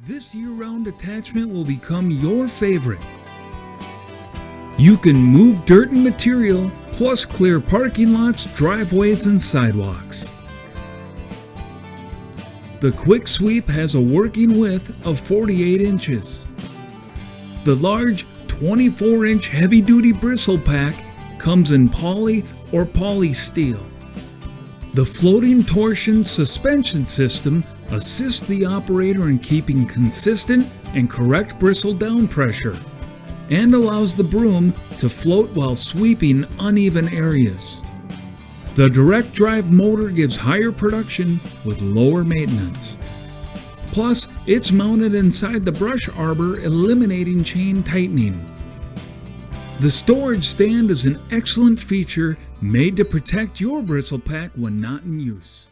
This year-round attachment will become your favorite. You can move dirt and material, plus clear parking lots, driveways, and sidewalks. The Quick Sweep has a working width of 48 inches. The large 24-inch heavy-duty bristle pack comes in poly or polysteel. The floating torsion suspension system assists the operator in keeping consistent and correct bristle down pressure, and allows the broom to float while sweeping uneven areas. The direct drive motor gives higher production with lower maintenance. Plus, it's mounted inside the brush arbor, eliminating chain tightening. The storage stand is an excellent feature made to protect your bristle pack when not in use.